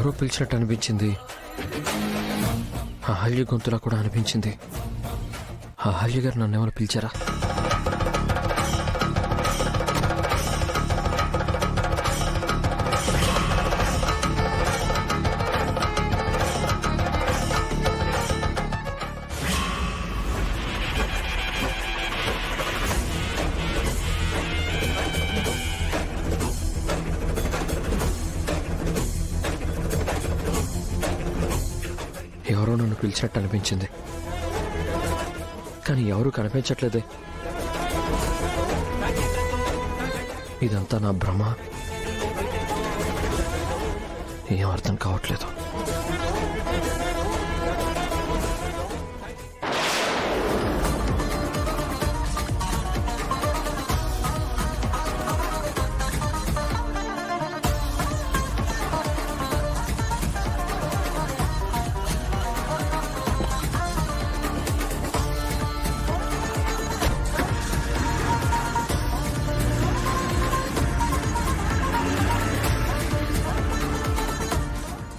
ఎవరో పిలిచినట్టు అనిపించింది. అహల్య గొంతులా కూడా అనిపించింది. అహల్య గారు నన్ను ఎవరు పిలిచారా? ఎవరో నన్ను పిలిచినట్టు అనిపించింది, కానీ ఎవరు కనిపించట్లేదే. ఇదంతా నా భ్రమ? ఏం అర్థం కావట్లేదు.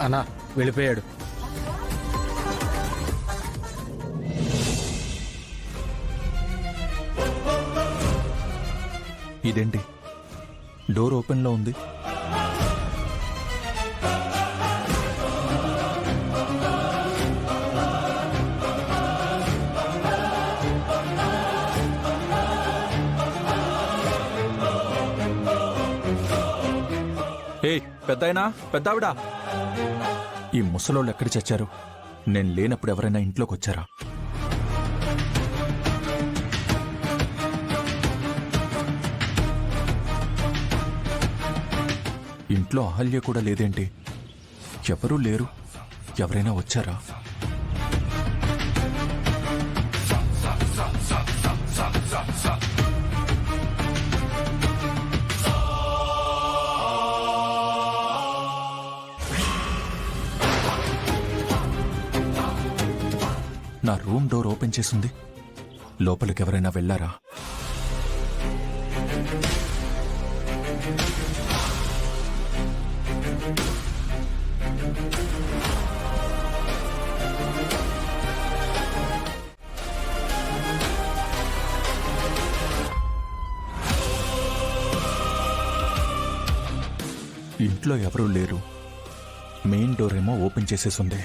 అన్నా వెళ్ళిపోయాడు. ఇదేంటి డోర్ ఓపెన్లో ఉంది? ఏయ్ పెద్దాయనా, పెద్దావిడా, ఈ ముసలోళ్ళు ఎక్కడ చచ్చారు? నేను లేనప్పుడు ఎవరైనా ఇంట్లోకి వచ్చారా? ఇంట్లో అహల్య కూడా లేదేంటి? ఎవరూ లేరు. ఎవరైనా వచ్చారా? నా రూమ్ డోర్ ఓపెన్ చేసింది. లోపలికి ఎవరైనా వెళ్లారా? ఇంట్లో ఎవరూ లేరు. మెయిన్ డోర్ ఏమో ఓపెన్ చేసేసింది.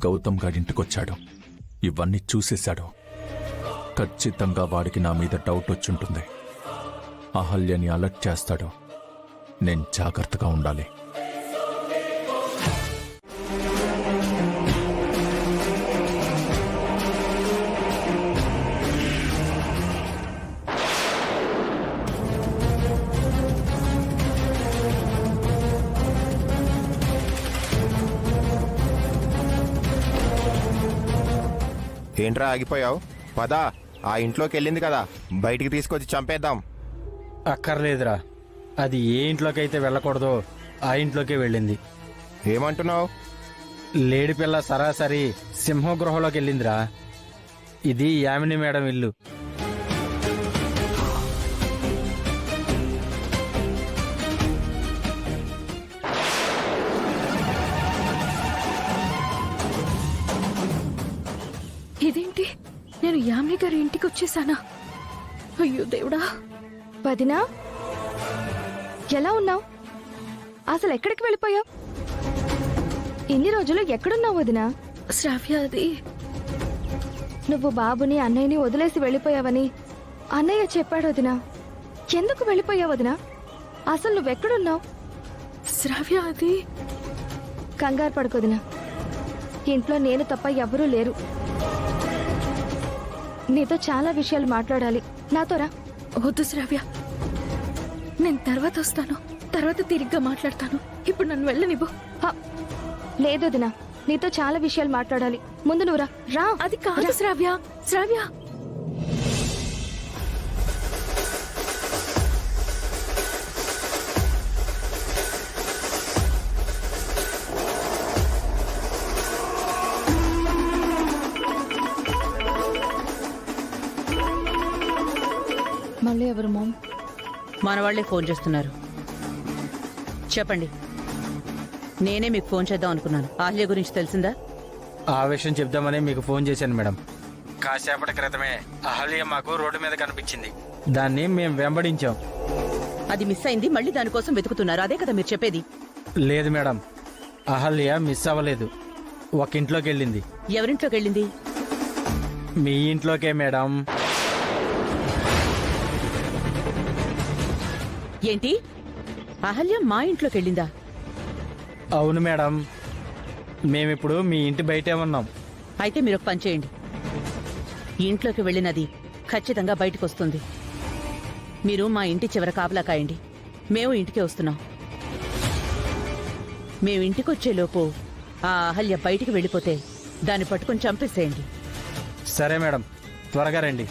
గౌతమ్ గారింటికొచ్చాడు. ఇవన్నీ చూసేశాడు. ఖచ్చితంగా వాడికి నా మీద డౌట్ వచ్చుంటుంది. అహల్యని అలర్ట్ చేస్తాడు. నేను జాగ్రత్తగా ఉండాలి. ఏంట్రా ఆగిపోయావు? పదా, ఆ ఇంట్లోకి వెళ్ళింది కదా, బయటికి తీసుకొచ్చి చంపేద్దాం. అక్కర్లేదురా, అది ఏ ఇంట్లోకైతే వెళ్ళకూడదో ఆ ఇంట్లోకే వెళ్ళింది. ఏమంటున్నావు? లేడి పిల్ల సరాసరి సింహగృహలోకి వెళ్ళిందిరా. ఇది యామిని మేడం ఇల్లు. ఇదేంటి, నేను యామిని గారి ఇంటికి వచ్చేసానా? అయ్యో దేవుడా. వదినా, ఎలా ఉన్నావు? అసలు ఎక్కడికి వెళ్ళిపోయావు? ఇన్ని రోజులు ఎక్కడున్నావు వదినా? శ్రావ్య, అది నువ్వు బాబుని అన్నయ్యని వదిలేసి వెళ్ళిపోయావని అన్నయ్య చెప్పాడు వదినా. ఎందుకు వెళ్ళిపోయావు వదినా? అసలు నువ్వెక్కడున్నావు? శ్రావ్య, అది కంగారు పడుకోదినా. ఇంట్లో నేను తప్ప ఎవ్వరూ లేరు. నీతో చాలా విషయాలు మాట్లాడాలి. నాతో రా. వద్దు శ్రావ్య, నేను తర్వాత వస్తాను, తర్వాత తిరిగ్గా మాట్లాడతాను. ఇప్పుడు నన్ను వెళ్ళనివ్వు. హ, లేదు వదినా, నీతో చాలా విషయాలు మాట్లాడాలి. ముందు నువ్వు రా. రా. అది కాదు శ్రావ్య. శ్రావ్య, మళ్ళీ ఎవరు మామ్? మన వాళ్లే ఫోన్ చేస్తున్నారు. చెప్పండి. నేనే మీకు ఫోన్ చేద్దాం అనుకున్నాను. ఆల్య గురించి తెలిసిందా? ఆ విషయం చెప్దామని మీకు ఫోన్ చేశాను మేడం. కాసేపటి క్రితమే అహల్య మాకు రోడ్డు మీద కనిపించింది. దాన్ని మేము వెంబడించాం. అది మిస్ అయింది, మళ్ళీ దానికోసం వెతుకుతున్నారు. అదే కదా మీరు చెప్పేది? లేదు మేడం, అహల్య మిస్ అవ్వలేదు. ఒక ఇంట్లోకి వెళ్ళింది. ఎవరింట్లోకి వెళ్ళింది? మీ ఇంట్లోకే మేడం. ఏంటి, అహల్య మా ఇంట్లోకి వెళ్ళిందా? అవును మేడం, మేమిప్పుడు మీ ఇంటి బయటే ఉన్నాం. అయితే మీరు ఒక పని చేయండి. ఈ ఇంట్లోకి వెళ్ళినది ఖచ్చితంగా బయటకు వస్తుంది. మీరు మా ఇంటి చివర కాపలా కాయండి. మేము ఇంటికే వస్తున్నాం. మేము ఇంటికి వచ్చేలోపు ఆ అహల్య బయటికి వెళ్ళిపోతే దాన్ని పట్టుకుని చంపేసేయండి. సరే మేడం, త్వరగా రండి.